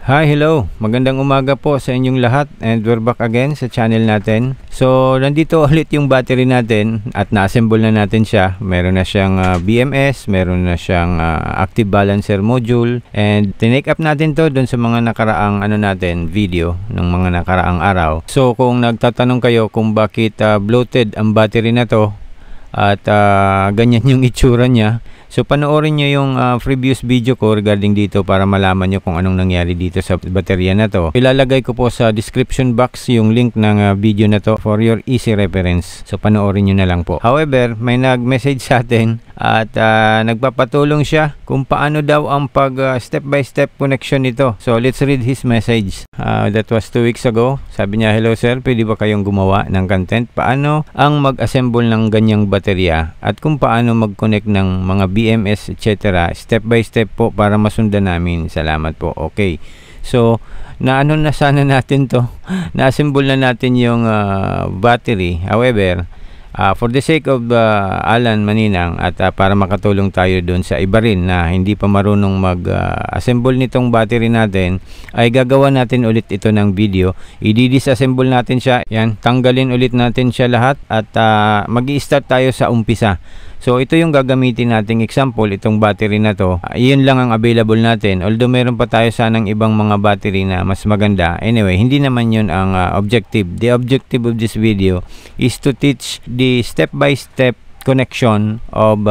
Hi, hello! Magandang umaga po sa inyong lahat and we're back again sa channel natin. So, nandito ulit yung battery natin at na-assemble na natin siya. Meron na siyang BMS, meron na siyang active balancer module, and tinake up natin to dun sa mga nakaraang video ng mga nakaraang araw. So, kung nagtatanong kayo kung bakit bloated ang battery na to at ganyan yung itsura niya, so panoorin nyo yung previous video ko regarding dito para malaman nyo kung anong nangyari dito sa baterya na to. Ilalagay ko po sa description box yung link ng video na to for your easy reference. So panoorin nyo na lang po. However, may nag-message sa atin at nagpapatulong siya kung paano daw ang pag step by step connection nito. So let's read his message. That was 2 weeks ago. Sabi niya, "Hello sir, pwede ba kayong gumawa ng content? Paano ang mag-assemble ng ganyang baterya at kung paano mag-connect ng mga BMS etc. Step by step po para masundan namin. Salamat po." Okay. So, na sana natin to. Na-assemble na natin yung battery. However, for the sake of Alan Maninang at para makatulong tayo doon sa iba rin na hindi pa marunong mag-assemble nitong battery natin, ay gagawa natin ulit ito ng video. I-disassemble natin siya. Yan, tanggalin ulit natin siya lahat at mag-i-start tayo sa umpisa. So ito yung gagamitin nating example, itong battery na to. Iyon lang ang available natin. Although meron pa tayo sanang ibang mga battery na mas maganda. Anyway, hindi naman yun ang objective. The objective of this video is to teach the step-by-step connection of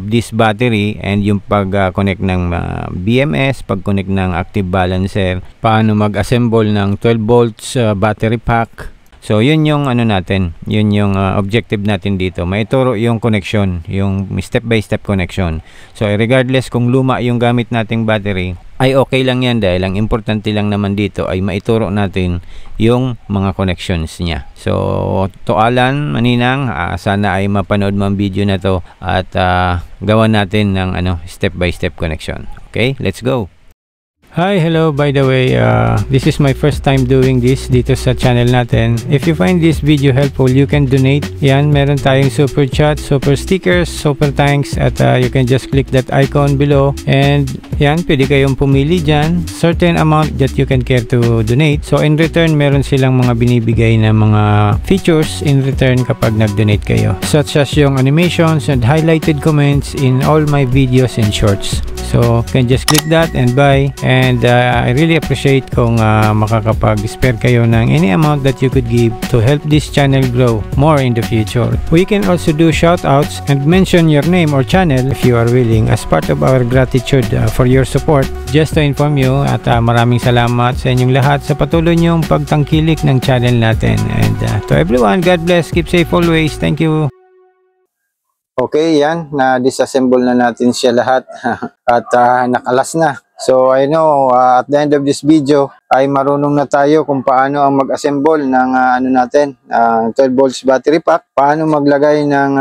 this battery and yung pag-connect ng BMS, pag-connect ng active balancer, paano mag-assemble ng 12 volts battery pack. So yun yung natin, yun yung objective natin dito. Maituro yung connection, yung step by step connection. So regardless kung luma yung gamit nating battery, ay okay lang yan dahil ang importante lang naman dito ay maituro natin yung mga connections niya. So to Alan Maninang, sana ay mapanood mo ang video na to at gawan natin ng step by step connection. Okay, let's go! Hi, hello, by the way, this is my first time doing this dito sa channel natin. If you find this video helpful, you can donate. Yan, meron tayong super chat, super stickers, super thanks, at you can just click that icon below. And yan, pwede kayong pumili dyan, certain amount that you can care to donate. So in return, meron silang mga binibigay na mga features in return kapag nag-donate kayo. Such as yung animations and highlighted comments in all my videos and shorts. So you can just click that and buy. And I really appreciate kung makakapag-spare kayo ng any amount that you could give to help this channel grow more in the future. We can also do shoutouts and mention your name or channel if you are willing as part of our gratitude for your support. Just to inform you at maraming salamat sa inyong lahat sa patuloy niyong pagtangkilik ng channel natin. And to everyone, God bless, keep safe always. Thank you. Okay, yan, na-disassemble na natin siya lahat at nakalas na. So I know at the end of this video ay marunong na tayo kung paano ang mag-assemble ng 12 volts battery pack, paano maglagay ng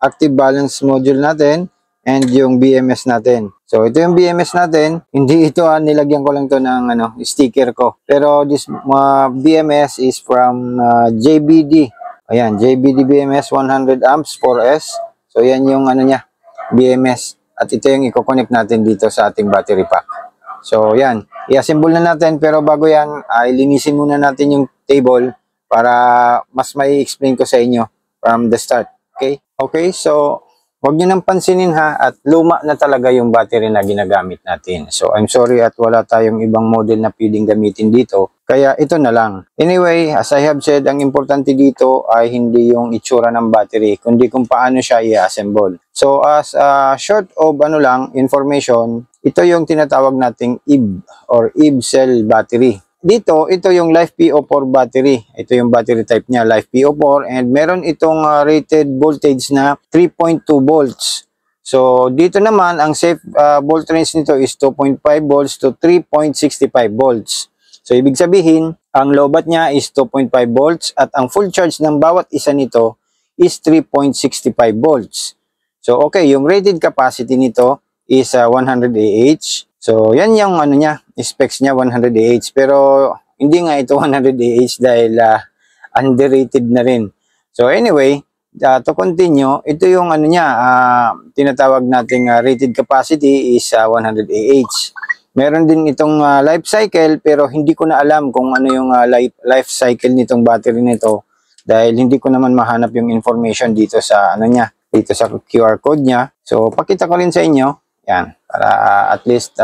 active balance module natin and yung BMS natin. So ito yung BMS natin, hindi ito nilagyan ko lang to ng sticker ko. Pero this BMS is from JBD. Ayan, JBD BMS 100 amps 4S. So yan yung niya, BMS. At ito yung i-connect natin dito sa ating battery pack. So yan, i-assemble na natin, pero bago yan, ilinisin muna natin yung table para mas may explain ko sa inyo from the start. Okay? Okay, so huwag nyo nang pansinin at luma na talaga yung battery na ginagamit natin. So I'm sorry at wala tayong ibang model na pwedeng gamitin dito. Kaya ito na lang. Anyway, as I have said, ang importante dito ay hindi yung itsura ng battery, kundi kung paano siya i-assemble. So as short of information, ito yung tinatawag nating EV or EV cell battery. Dito, ito yung LiFePO4 battery. Ito yung battery type niya, LiFePO4, and meron itong rated voltage na 3.2 volts. So dito naman, ang safe volt range nito is 2.5 volts to 3.65 volts. So ibig sabihin, ang lobat niya is 2.5 volts at ang full charge ng bawat isa nito is 3.65 volts. So okay, yung rated capacity nito is 100 Ah. So yan yung niya, specs niya 100 Ah, pero hindi nga ito 100 Ah dahil underrated na rin. So anyway, to continue, ito yung tinatawag nating rated capacity is 100 Ah. Meron din itong life cycle, pero hindi ko na alam kung ano yung life cycle nitong battery nito dahil hindi ko naman mahanap yung information dito sa ano niya, dito sa QR code niya. So pakita ko rin sa inyo, yan, para at least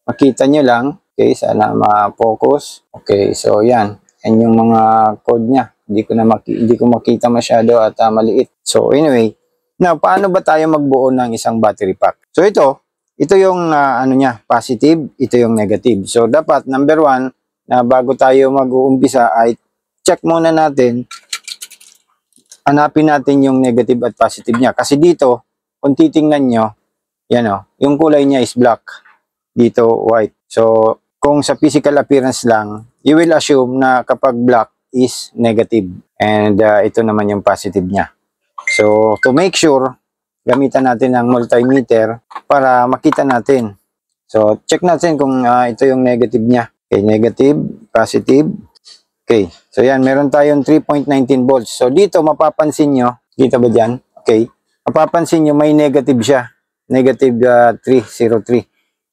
makita nyo lang. Okay, sana ma-focus. Okay, so yan. Yan yung mga code niya. Hindi ko makita masyado at maliit. So anyway, now paano ba tayo magbuo ng isang battery pack? So ito yung ano niya, positive, ito yung negative. So dapat number 1 na bago tayo mag-uumpisa ay check muna natin, hanapin natin yung negative at positive niya. Kasi dito, kung titingnan nyo, yan o, yung kulay niya is black. Dito, white. So, kung sa physical appearance lang, you will assume na kapag black is negative. And ito naman yung positive niya. So, to make sure, gamitan natin ang multimeter para makita natin. So, check natin kung ito yung negative niya. Okay, negative, positive. Okay, so yan, meron tayong 3.19 volts. So, dito mapapansin nyo, dito ba dyan? Okay, mapapansin nyo may negative siya. Negative 303.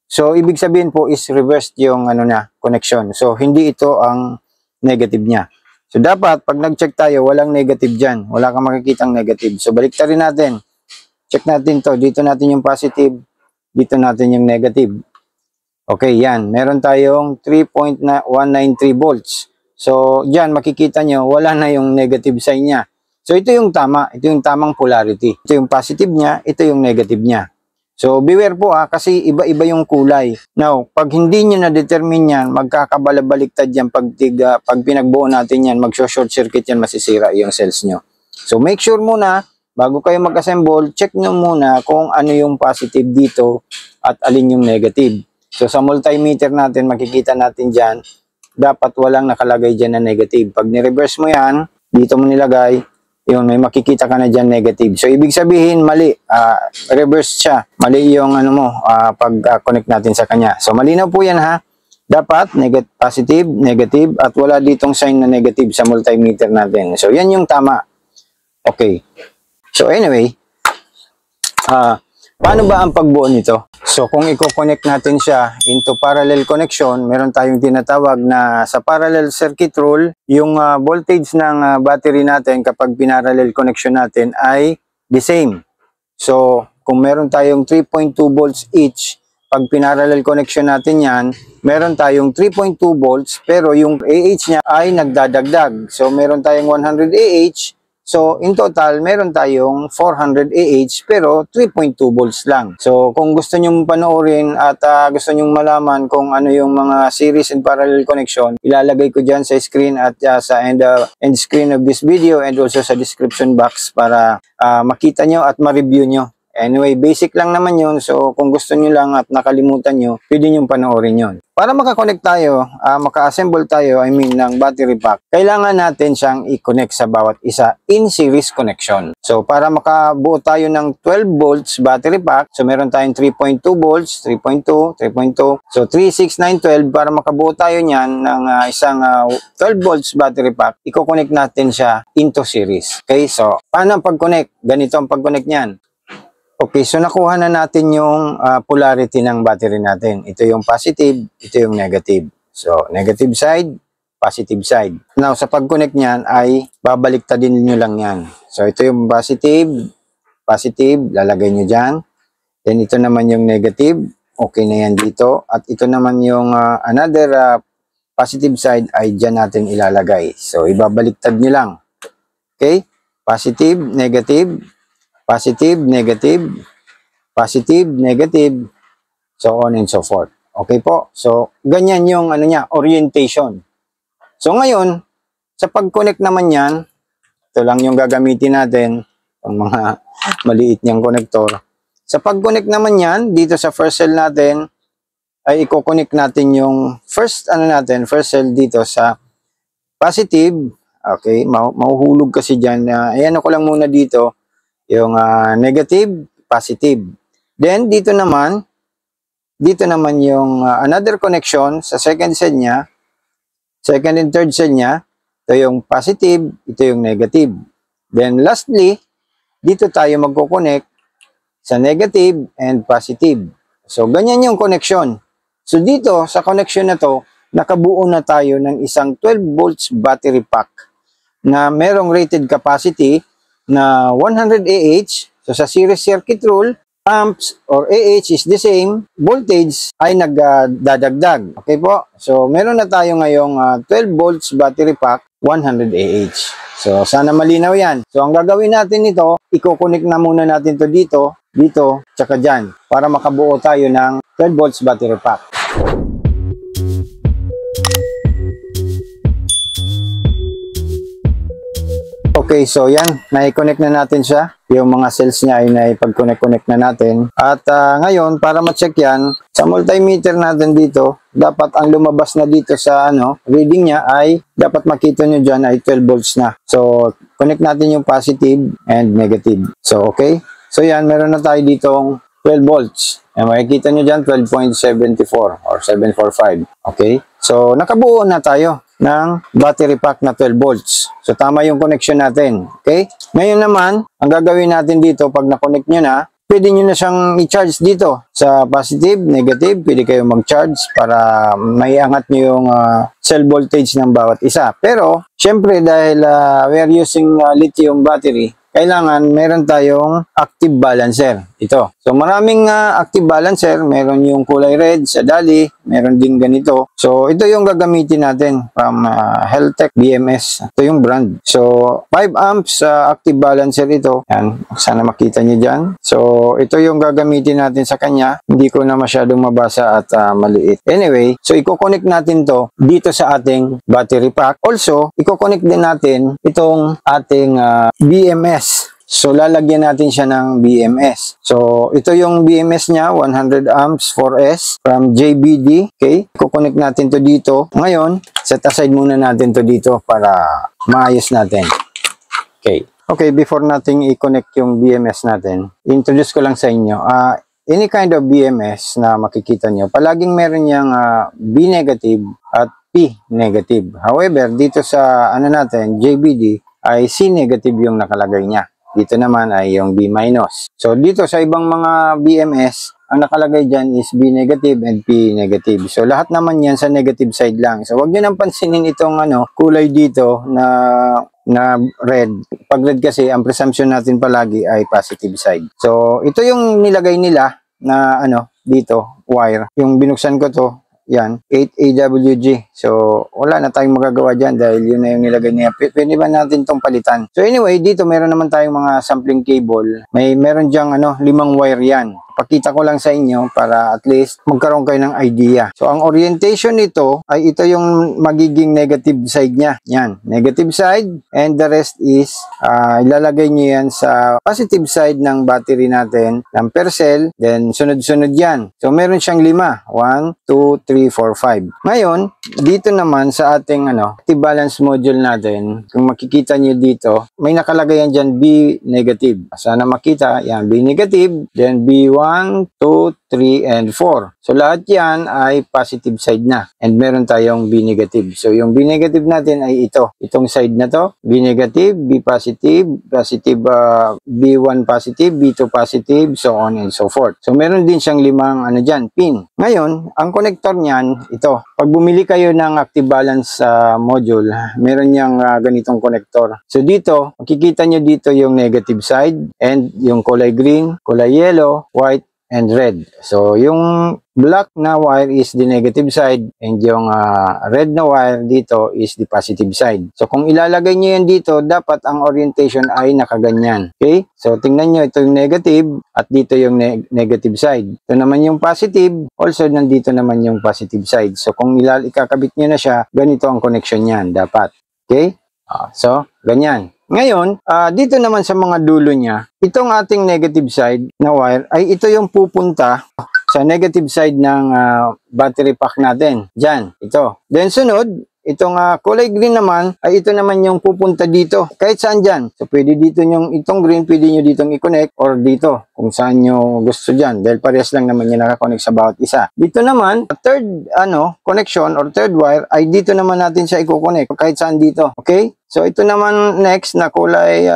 So, ibig sabihin po is reversed yung ano na, connection. So, hindi ito ang negative niya. So, dapat pag nag-check tayo, walang negative dyan. Wala kang makikitang negative. So, baliktarin natin. Check natin to. Dito natin yung positive. Dito natin yung negative. Okay, yan. Meron tayong 3.193 volts. So, dyan makikita nyo, wala na yung negative sign niya. So, ito yung tama. Ito yung tamang polarity. Ito yung positive niya. Ito yung negative niya. So, beware po kasi iba-iba yung kulay. Now, pag hindi nyo na-determine yan, magkakabalabaliktad yan. Pag pinagbuo natin yan, mag-short circuit yan, masisira yung cells nyo. So, make sure muna, bago kayo mag-assemble, check nyo muna kung ano yung positive dito at alin yung negative. So, sa multimeter natin, makikita natin dyan, dapat walang nakalagay dyan na negative. Pag ni-reverse mo yan, dito mo nilagay, yun, may makikita ka na dyan negative. So, ibig sabihin, mali. Reverse siya. Mali yung ano mo, pag-connect natin sa kanya. So, malinaw po yan ha. Dapat, positive, negative, at wala ditong sign na negative sa multimeter natin. So, yan yung tama. Okay. So, anyway, paano ba ang pagbuo nito? So, kung i-connect natin siya into parallel connection, meron tayong tinatawag na sa parallel circuit rule, yung voltage ng battery natin kapag pinarallel connection natin ay the same. So, kung meron tayong 3.2 volts each, pag pinarallel connection natin yan, meron tayong 3.2 volts, pero yung AH niya ay nagdadagdag. So, meron tayong 100 AH. So, in total, meron tayong 400 AH pero 3.2 volts lang. So, kung gusto nyong panoorin at gusto nyong malaman kung ano yung mga series and parallel connection, ilalagay ko dyan sa screen at sa end screen of this video and also sa description box para makita nyo at ma-review nyo. Anyway, basic lang naman yun. So, kung gusto nyo lang at nakalimutan nyo, pwede nyo panoorin yun. Para makakonect tayo, maka-assemble tayo, ng battery pack, kailangan natin siyang i-connect sa bawat isa in series connection. So, para makabuo tayo ng 12 volts battery pack, so meron tayong 3.2 volts, 3.2, 3.2. So, 3, 6, 9, 12, para makabuo tayo niyan ng isang 12 volts battery pack, i-connect natin siya into series. Okay, so, paano ang pag-connect? Ganito ang pag-connect niyan. Okay, so nakuha na natin yung polarity ng battery natin. Ito yung positive, ito yung negative. So, negative side, positive side. Now, sa pag-connect niyan ay babaliktadin nyo lang yan. So, ito yung positive, lalagay nyo dyan. Then, ito naman yung negative, okay na yan dito. At ito naman yung another positive side ay dyan natin ilalagay. So, ibabaliktad nyo lang. Okay, positive, negative, positive, negative, positive, negative, so on and so forth. Okay po? So, ganyan yung orientation. So, ngayon, sa pag-connect naman yan, ito lang yung gagamitin natin, yung mga maliit niyang connector. Sa pag-connect naman yan, dito sa first cell natin, ay i-connect natin yung first cell dito sa positive. Okay, mahuhulog kasi dyan. Ayan ko lang muna dito, yung negative, positive. Then, dito naman yung another connection sa second cell niya, second and third cell niya, ito yung positive, ito yung negative. Then, lastly, dito tayo magko-connect sa negative and positive. So, ganyan yung connection. So dito sa connection na to, nakabuo na tayo ng isang 12 volts battery pack na merong rated capacity na 100 Ah. So sa series circuit rule, amps or AH is the same, voltage ay nagdadagdag. Okay po? So meron na tayo ngayong 12 volts battery pack, 100 Ah. So sana malinaw yan. So ang gagawin natin nito, i-connect na muna natin to dito, tsaka dyan, para makabuo tayo ng 12 volts battery pack. Okay, so yan, na-connect na natin siya. Yung mga cells niya ay naipag-connect na natin. At ngayon, para ma-check yan, sa multimeter natin dito, dapat ang lumabas na dito sa reading niya ay, dapat makita nyo dyan ay 12 volts na. So, connect natin yung positive and negative. So, okay. So yan, meron na tayo ditong 12 volts. And makikita nyo dyan, 12.74 or 745. Okay. So, nakabuo na tayo ng battery pack na 12 volts. So, tama yung connection natin. Okay? Ngayon naman, ang gagawin natin dito, pag na-connect nyo na, pwede nyo na siyang i-charge dito. Sa positive, negative, pwede kayo mag-charge para maiangat nyo yung cell voltage ng bawat isa. Pero, syempre, dahil we are using lithium battery, kailangan meron tayong active balancer. Ito. So maraming active balancer. Meron yung kulay red sa Dali. Meron din ganito. So ito yung gagamitin natin from Heltec BMS. Ito yung brand. So 5 amps active balancer ito. Yan. Sana makita nyo dyan. So ito yung gagamitin natin sa kanya. Hindi ko na masyadong mabasa at maliit. Anyway, so i-connect natin to dito sa ating battery pack. Also, i-connect din natin itong ating BMS. So, lalagyan natin siya ng BMS. So, ito yung BMS niya, 100 amps 4S from JBD. Okay? Kukonek natin to dito. Ngayon, set aside muna natin to dito para maayos natin. Okay. Okay, before natin i-connect yung BMS natin, introduce ko lang sa inyo. Any kind of BMS na makikita nyo, palaging meron niyang B negative at P negative. However, dito sa natin, JBD, ay C negative yung nakalagay niya. Dito naman ay yung B minus. So dito sa ibang mga BMS, ang nakalagay dyan is B negative and P negative. So lahat naman yan sa negative side lang. So wag nyo nang pansinin itong kulay dito na red. Pag red kasi, ang presumption natin palagi ay positive side. So ito yung nilagay nila na dito, wire. Yung binuksan ko to, yan, 8 AWG. So, wala na tayong magagawa dyan dahil yun na yung nilagay niya. Pwede ba natin itong palitan? So, anyway, dito meron naman tayong mga sampling cable. Meron dyang 5 wire yan. Pakita ko lang sa inyo para at least magkaroon kayo ng idea. So, ang orientation nito ay ito yung magiging negative side niya. Yan, negative side, and the rest is ilalagay nyo yan sa positive side ng battery natin, ng per cell, then sunod-sunod yan. So, meron siyang 5. 1, 2, 3, 4, 5. Ngayon, dito naman sa ating active balance module natin, kung makikita nyo dito, may nakalagay yan dyan B negative. Sana makita, yan, B negative, then B1, 1, 2, 3, and 4. So, lahat yan ay positive side na. And meron tayong B negative. So, yung B negative natin ay ito. Itong side na to. B negative, B positive, B1 positive, B2 positive, so on and so forth. So, meron din siyang 5 dyan, pin. Ngayon, ang connector niyan, ito. Pag bumili kayo ng active balance module, meron niyang ganitong connector. So, dito, makikita nyo dito yung negative side and yung kulay green, kulay yellow, white, and red. So, yung black na wire is the negative side and yung red na wire dito is the positive side. So, kung ilalagay nyo yan dito, dapat ang orientation ay nakaganyan. Okay? So, tingnan nyo, ito yung negative at dito yung negative side. Ito naman yung positive, also nandito naman yung positive side. So, kung ikakabit nyo na siya, ganito ang connection niyan dapat. Okay? So, ganyan. Ngayon, dito naman sa mga dulo niya, itong ating negative side na wire ay ito yung pupunta sa negative side ng battery pack natin. Diyan, ito. Then sunod, itong kulay green naman ay ito naman yung pupunta dito. Kahit saan dyan. So, pwede dito itong green, pwede nyo ditong i-connect or dito kung saan nyo gusto dyan. Dahil parehas lang naman yung nakakonect sa bawat isa. Dito naman, third connection or third wire ay dito naman natin siya i-connect kahit saan dito. Okay? So, ito naman next na kulay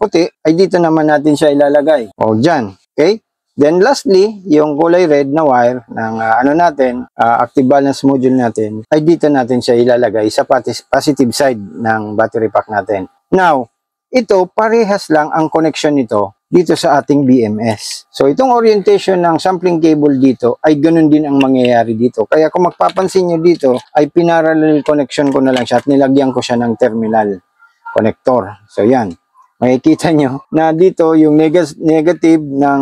puti ay dito naman natin siya ilalagay. O, dyan. Okay? Then lastly, yung kulay red na wire ng active balance module natin, ay dito natin siya ilalagay sa positive side ng battery pack natin. Now, ito parehas lang ang connection nito dito sa ating BMS. So itong orientation ng sampling cable dito ay ganun din ang mangyayari dito. Kaya kung magpapansin nyo dito ay pinarallel connection ko na lang siya at nilagyan ko siya ng terminal connector. So yan. Makikita nyo na dito yung negative ng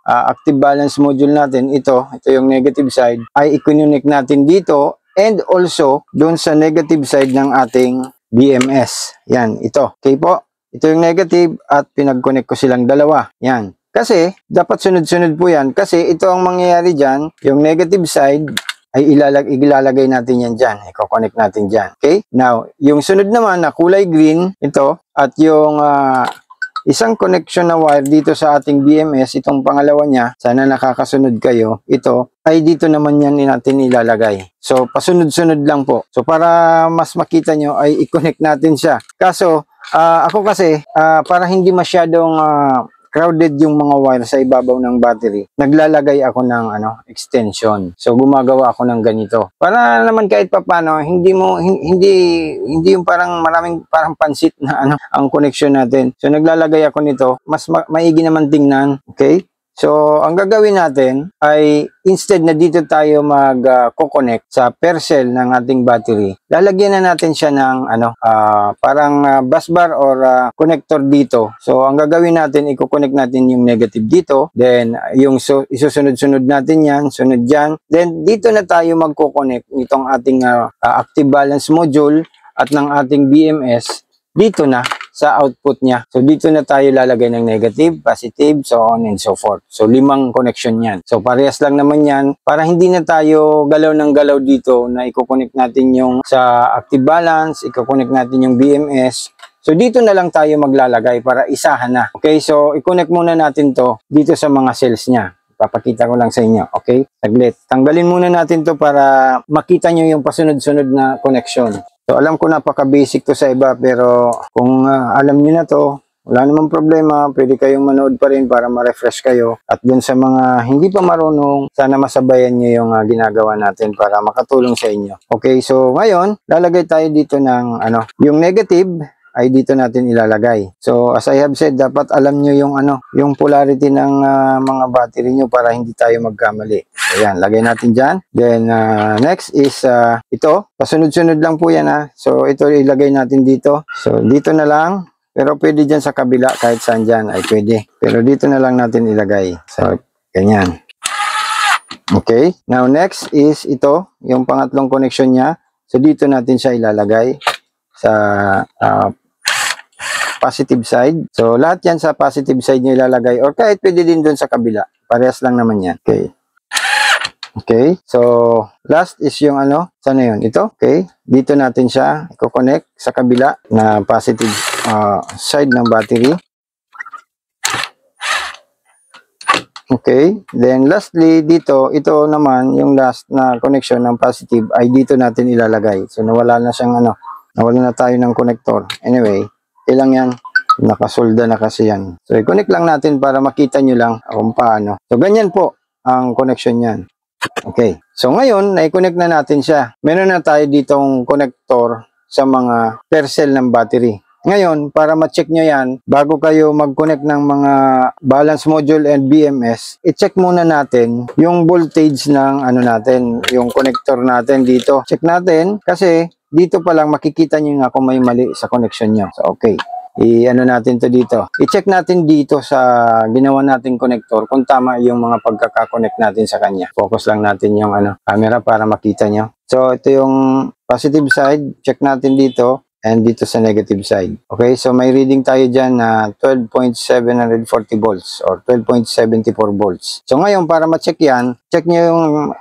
active balance module natin, ito yung negative side, ay i-connect natin dito and also doon sa negative side ng ating BMS. Yan, ito. Okay po? Ito yung negative at pinag-connect ko silang dalawa. Yan. Kasi, dapat sunod-sunod po yan. Kasi ito ang mangyayari dyan, yung negative side, ay ilalagay natin yan dyan. I-connect natin dyan. Okay? Now, yung sunod naman na kulay green, ito, at yung isang connection na wire dito sa ating BMS, itong pangalawa niya, sana nakakasunod kayo, ito, ay dito naman yan natin ilalagay. So, pasunod-sunod lang po. So, para mas makita nyo, ay i-connect natin siya. Kaso, ako kasi, para hindi masyadong crowded yung mga wire sa ibabaw ng battery, naglalagay ako ng extension. So gumagawa ako ng ganito. Para naman kahit papaano, hindi yung parang maraming parang pansit na ang connection natin. So naglalagay ako nito, mas maigi naman tingnan, okay? So, ang gagawin natin ay instead na dito tayo mag-connect sa pair cell ng ating battery, lalagyan na natin siya ng parang busbar or connector dito. So, ang gagawin natin, i-connect natin yung negative dito, then yung isusunod-sunod natin yan, sunod yan. Then, dito na tayo mag-connect nitong ating active balance module at ng ating BMS dito na sa output niya. So, dito na tayo lalagay ng negative, positive, so on and so forth. So, 5 connection yan. So, parehas lang naman yan para hindi na tayo galaw ng galaw dito na i-connect natin yung sa active balance, i-connect natin yung BMS. So, dito na lang tayo maglalagay para isahan na. Okay, so, i-connect muna natin to dito sa mga cells niya. Papakita ko lang sa inyo. Okay, saglit. Tanggalin muna natin to para makita nyo yung pasunod-sunod na connection. So, alam ko napaka-basic to sa iba, pero kung alam niyo na to, wala namang problema, pwede kayong manood pa rin para ma-refresh kayo. At dun sa mga hindi pa marunong, sana masabayan niyo yung ginagawa natin para makatulong sa inyo. Okay, so ngayon, lalagay tayo dito ng yung negative ay dito natin ilalagay. So, as I have said, dapat alam nyo yung polarity ng mga battery nyo para hindi tayo magkamali. Ayan, lagay natin dyan. Then, next is ito. Pasunod-sunod lang po yan So, ito ilagay natin dito. So, dito na lang. Pero pwede dyan sa kabila, kahit saan dyan ay pwede. Pero dito na lang natin ilagay. So, ganyan. Okay. Now, next is ito. Yung pangatlong connection niya. So, dito natin siya ilalagay sa positive side. So, lahat yan sa positive side nyo ilalagay or kahit pwede din dun sa kabila. Parehas lang naman yan. Okay. Okay. So, last is yung sana yun? Ito. Okay. Dito natin siya i-connect sa kabila na positive side ng battery. Okay. Then, lastly, dito, ito naman, yung last na connection ng positive ay dito natin ilalagay. So, nawala na siyang nawala na tayo ng connector. Anyway, ilang yan, nakasolda na kasi yan. So, i-connect lang natin para makita nyo lang kung paano. So, ganyan po ang connection yan. Okay. So, ngayon, na-connect na natin siya. Meron na tayo ditong connector sa mga pair cell ng battery. Ngayon, para ma-check nyo yan, bago kayo mag-connect ng mga balance module and BMS, i-check muna natin yung voltage ng natin, yung connector natin dito. Check natin kasi dito pa lang makikita nyo nga kung may mali sa connection nyo. So, okay. Natin to dito. I-check natin dito sa ginawa nating connector kung tama yung mga pagkakakonect natin sa kanya. Focus lang natin yung camera para makita nyo. So, ito yung positive side. Check natin dito. And dito sa negative side. Okay, so may reading tayo dyan na 12.740 volts or 12.74 volts. So ngayon, para ma-check yan, check nyo yung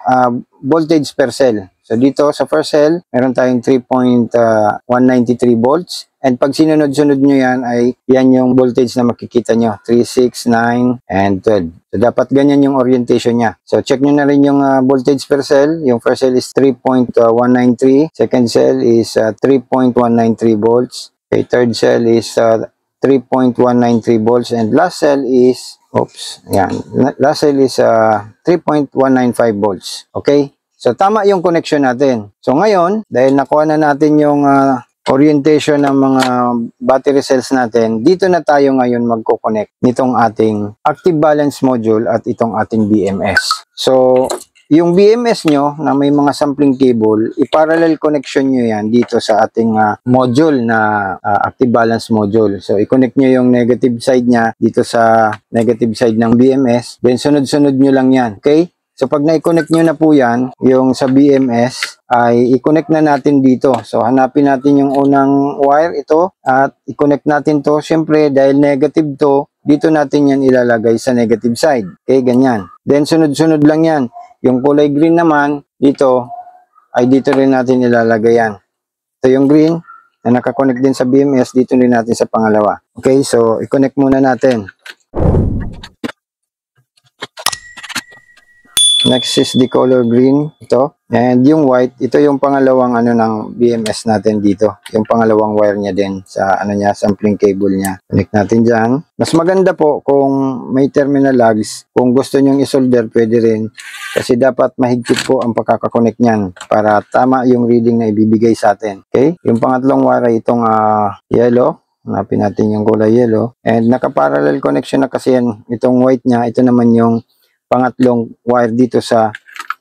voltage per cell. So dito sa first cell, meron tayong 3.193 volts. And pag sinunod-sunod nyo yan, ay yan yung voltage na makikita nyo. 3, 6, 9, and 12. So dapat ganyan yung orientation niya. So check nyo na rin yung voltage per cell. Yung first cell is 3.193. Second cell is 3.193 volts. Okay, third cell is 3.193 volts. And last cell is Oops, yan. Last cell is 3.195 volts. Okay? So, tama yung connection natin. So, ngayon, dahil nakuha na natin yung orientation ng mga battery cells natin, dito na tayo ngayon magko-connect nitong ating active balance module at itong ating BMS. So, yung BMS nyo na may mga sampling cable, i-parallel connection nyo yan dito sa ating module na active balance module. So, i-connect nyo yung negative side nya dito sa negative side ng BMS. Then, sunod-sunod nyo lang yan. Okay? So, pag na-connect nyo na po yan, yung sa BMS, ay i-connect na natin dito. So, hanapin natin yung unang wire, ito, at i-connect natin to. Siyempre, dahil negative to, dito natin yan ilalagay sa negative side. Okay, ganyan. Then, sunod-sunod lang yan. Yung kulay green naman, dito, ay dito rin natin ilalagay yan. Ito yung green, na nakakonect din sa BMS, dito rin natin sa pangalawa. Okay, so, i-connect muna natin. Next is the color green, ito. And yung white, ito yung pangalawang ng BMS natin dito. Yung pangalawang wire niya din sa sampling cable niya. Connect natin dyan. Mas maganda po kung may terminal lugs. Kung gusto nyong isolder, pwede rin. Kasi dapat mahigpit po ang pagkakakonect niyan para tama yung reading na ibibigay sa atin. Okay? Yung pangatlong wire ay itong yellow. Hanapin natin yung kulay yellow. And naka-parallel connection na kasi yan. Itong white niya, ito naman yung pangatlong wire dito sa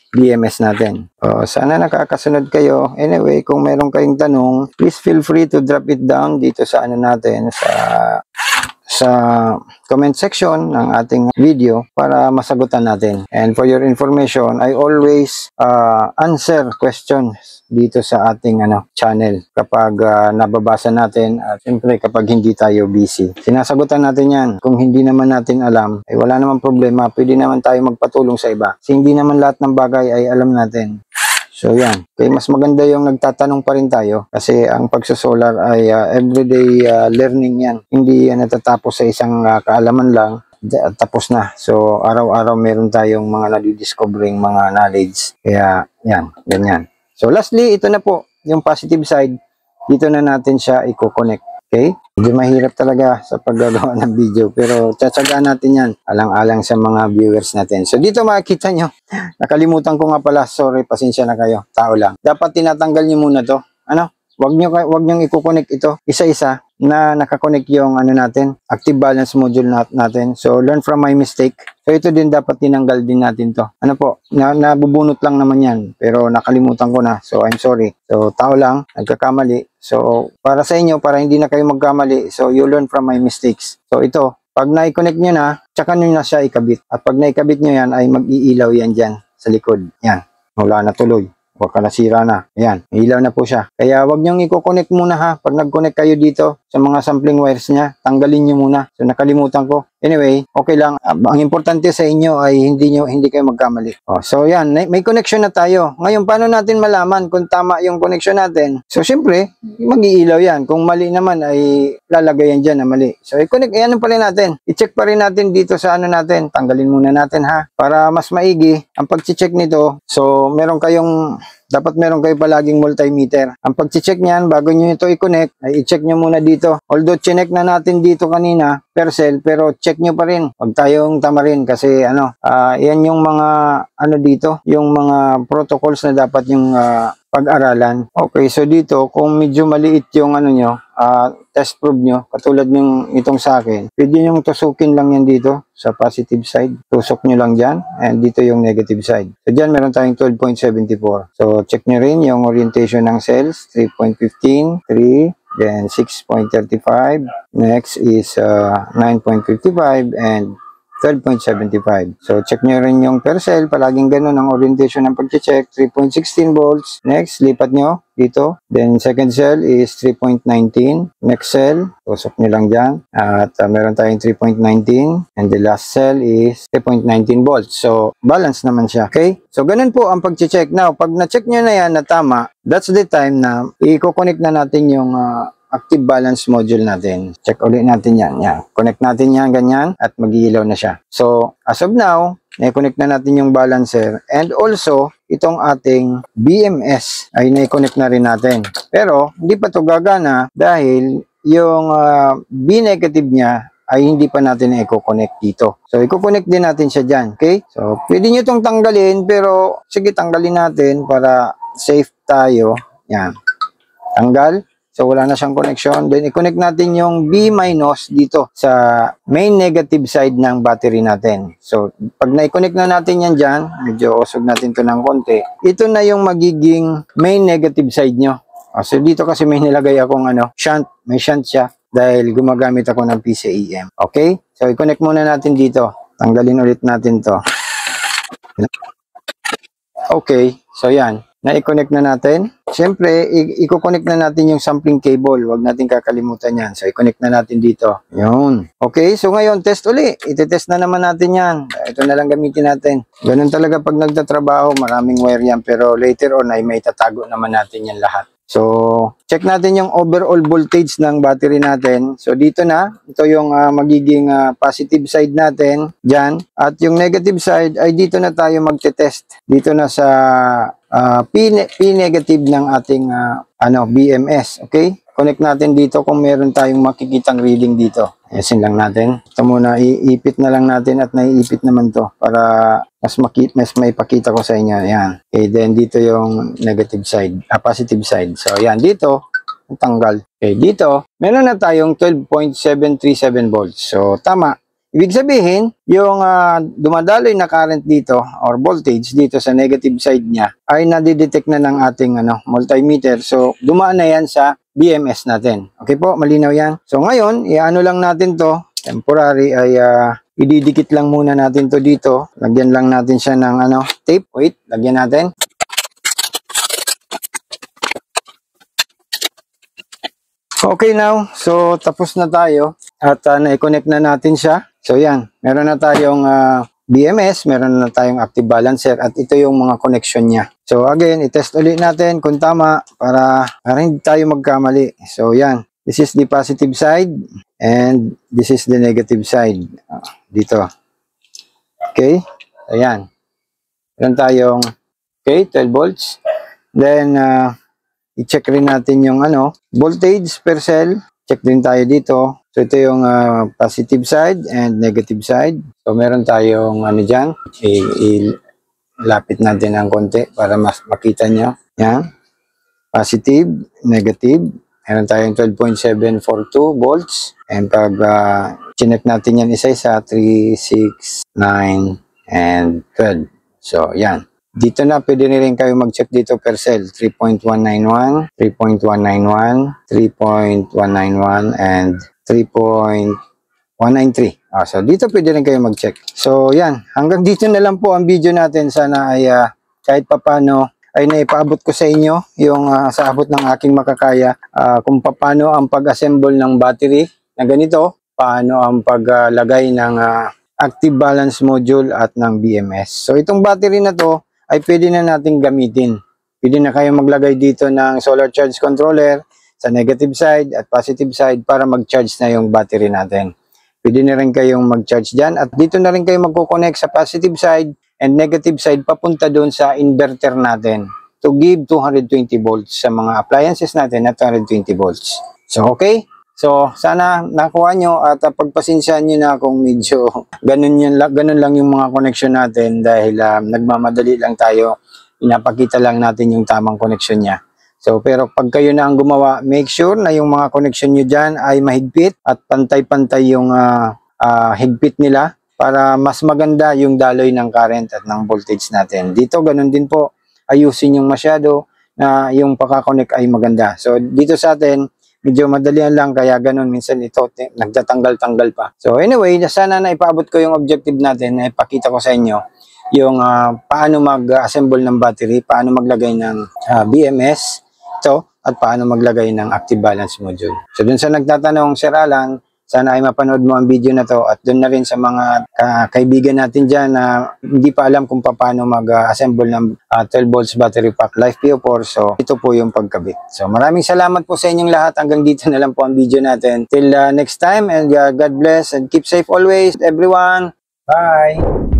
BMS natin. Sana nakakasunod kayo. Anyway, kung meron kayong tanong, please feel free to drop it down dito sa natin, sa comment section ng ating video para masagutan natin. And for your information, I always answer questions dito sa ating channel kapag nababasa natin at siyempre kapag hindi tayo busy. Sinasagutan natin yan. Kung hindi naman natin alam, ay wala naman problema. Pwede naman tayo magpatulong sa iba. Kasi hindi naman lahat ng bagay ay alam natin. So yan. Okay, mas maganda yung nagtatanong pa rin tayo kasi ang pagsosolar ay everyday learning yan. Hindi yan natatapos sa isang kaalaman lang. Tapos na. So araw-araw meron tayong mga nadidiscovering mga knowledge. Kaya yan. Ganyan. So lastly, ito na po. Yung positive side. Dito na natin siya i-connect. Okay? Medyo mahirap talaga sa paggagawa ng video pero tsatsagaan natin yan alang-alang sa mga viewers natin. So dito makikita nyo, nakalimutan ko nga pala, sorry, pasensya na kayo, tao lang. Dapat tinatanggal nyo muna to. Wag nyo i-connect ito isa-isa na nakakonect yung natin, active balance module natin. So learn from my mistake. So ito din dapat tinanggal din natin to. Nabubunot lang naman yan pero nakalimutan ko na. So I'm sorry. So tao lang, nagkakamali. So para sa inyo, para hindi na kayo magkamali, so you learn from my mistakes. So ito, pag na-connect nyo na, tsaka nyo na siya ikabit. At pag na-ikabit nyo yan, ay mag-iilaw yan dyan sa likod. Yan, wala na tuloy. Baka nasira na. Ayan, ilaw na po siya. Kaya wag niyong i-connect muna ha. Pag nag-connect kayo dito sa mga sampling wires niya, tanggalin niyo muna. So nakalimutan ko. Anyway, okay lang. Ang importante sa inyo ay hindi kayo magkamali. So yan, may connection na tayo. Ngayon, paano natin malaman kung tama yung connection natin? So syempre, mag-iilaw yan. Kung mali naman ay lalagay yan dyan na mali. So i-connect, yan pa rin natin. I-check pa rin natin dito sa natin. Tanggalin muna natin ha. Para mas maigi ang pag-check nito. So dapat meron kayo palaging multimeter. Ang pag-check niyan, bago nyo ito i-connect, ay i-check nyo muna dito. Although chinek na natin dito kanina per cell, pero check nyo pa rin. Huwag tayong tamarin kasi yan yung mga dito, yung mga protocols na dapat yung pag-aralan. Okay, so dito, kung medyo maliit yung test probe nyo, katulad ng itong sa akin, pwede nyo tusukin lang yan dito sa positive side. Tusok nyo lang dyan, and dito yung negative side. So dyan, meron tayong 12.74. So check nyo rin yung orientation ng cells, 3.15, 3, then 6.35. Next is 9.55 and 12.75. So, check nyo rin yung per cell. Palaging ganun ang orientation ng pag-check. 3.16 volts. Next, lipat nyo dito. Then, second cell is 3.19. Next cell, tusok nyo lang dyan. At meron tayong 3.19. And the last cell is 3.19 volts. So, balance naman siya. Okay? So, ganun po ang pag-check. Now, pag na-check nyo na yan na tama, that's the time na i-connect na natin yung active balance module natin. Check ulit natin yan. Yan. Connect natin yan ganyan at mag-iilaw na siya. So, as of now, na-connect na natin yung balancer and also itong ating BMS ay na-connect na rin natin. Pero, hindi pa to gagana dahil yung B negative niya ay hindi pa natin i-connect dito. So, i-connect din natin siya dyan. Okay? So, pwede nyo itong tanggalin, pero sige, tanggalin natin para safe tayo. Yan. Tanggal. So, wala na siyang connection. Then, i-connect natin yung B- dito sa main negative side ng battery natin. So, pag na-connect na natin yan dyan, medyo usog natin to ng konti, ito na yung magiging main negative side nyo. So, dito kasi may nilagay akong shunt. May shunt siya dahil gumagamit ako ng PCEM. Okay? So, i-connect muna natin dito. Tanggalin ulit natin to. Okay. So, yan. Na-connect na natin. Siyempre, i-connect na natin yung sampling cable. Huwag natin kakalimutan yan. So, i-connect na natin dito. Yun. Okay, so ngayon, test uli. Iti-test na naman natin yan. Ito na lang gamitin natin. Ganun talaga pag nagtatrabaho, maraming wire yan. Pero later on, ay may tatago naman natin yan lahat. So, check natin yung overall voltage ng battery natin. So, dito na. Ito yung magiging positive side natin. Dyan. At yung negative side, ay dito na tayo magte-test. Dito na sa P-negative ng ating BMS. Okay? Connect natin dito kung meron tayong makikitang reading dito. Ayasin lang natin. Ito muna, iipit na lang natin at naiipit naman to para mas may pakita ko sa inyo. Ayan. Okay, then dito yung negative side, positive side. So, ayan, dito, tanggal. Okay, dito, meron na tayong 12.737 volts. So, tama. Ibig sabihin, yung dumadaloy na current dito or voltage dito sa negative side niya ay nadidetect na ng ating multimeter. So, dumaan na yan sa BMS natin. Okay po, malinaw yan. So, ngayon, iano lang natin to. Temporary ay ididikit lang muna natin to dito. Lagyan lang natin siya ng tape. Wait, lagyan natin. Okay now, so tapos na tayo at na-connect na natin siya. So yan, meron na tayong BMS, meron na tayong active balancer at ito yung mga connection niya. So again, i-test ulit natin kung tama para hindi tayo magkamali. So yan, this is the positive side and this is the negative side. Dito. Okay, ayan. Meron tayong 12 volts. Then, i-check rin natin yung voltage per cell. Check din tayo dito. So, ito yung positive side and negative side. So, meron tayong dyan. Ilapit natin ng konti para mas makita nyo. Yan. Positive, negative. Meron tayong 12.742 volts. And pag chinek natin yan isa-isa, 3, 6, 9, and 12. So, yan. Dito na, pwede rin kayo mag-check dito per cell. 3.191, 3.191, 3.191, and 3.193. So, dito pwede rin kayo mag-check. So, yan. Hanggang dito na lang po ang video natin. Sana ay kahit papano ay naipaabot ko sa inyo yung sa abot ng aking makakaya kung paano ang pag-assemble ng battery na ganito, paano ang paglagay ng active balance module at ng BMS. So, itong battery na to ay pwede na natin gamitin. Pwede na kayo maglagay dito ng solar charge controller sa negative side at positive side para mag-charge na yung battery natin. Pwede na rin kayong mag-charge dyan at dito na rin kayo magkoconnect sa positive side and negative side papunta doon sa inverter natin to give 220 volts sa mga appliances natin na 220 volts. So, okay? So, sana nakuha nyo at pagpasensyaan nyo na kung medyo ganun lang yung mga connection natin dahil nagmamadali lang tayo. Pinapakita lang natin yung tamang connection niya. So, pero pag kayo na ang gumawa, make sure na yung mga connection nyo dyan ay mahigpit at pantay-pantay yung higpit nila para mas maganda yung daloy ng current at ng voltage natin. Dito, ganun din po. Ayusin yung masyado na yung pagkakonect ay maganda. So, dito sa atin, medyo madalian lang kaya ganun minsan ito nagtatanggal-tanggal pa. So anyway, sana na ipaabot ko yung objective natin na ipakita ko sa inyo yung paano mag-assemble ng battery, paano maglagay ng BMS ito at paano maglagay ng active balance module. So dun sa nagtatanong, Sir Alan, sana ay mapanood mo ang video na to at doon na rin sa mga kaibigan natin dyan na hindi pa alam kung paano mag-assemble ng 12 volts battery pack Life PO4. So, ito po yung pagkabit. So, maraming salamat po sa inyong lahat. Hanggang dito na lang po ang video natin. Till next time and God bless and keep safe always everyone. Bye!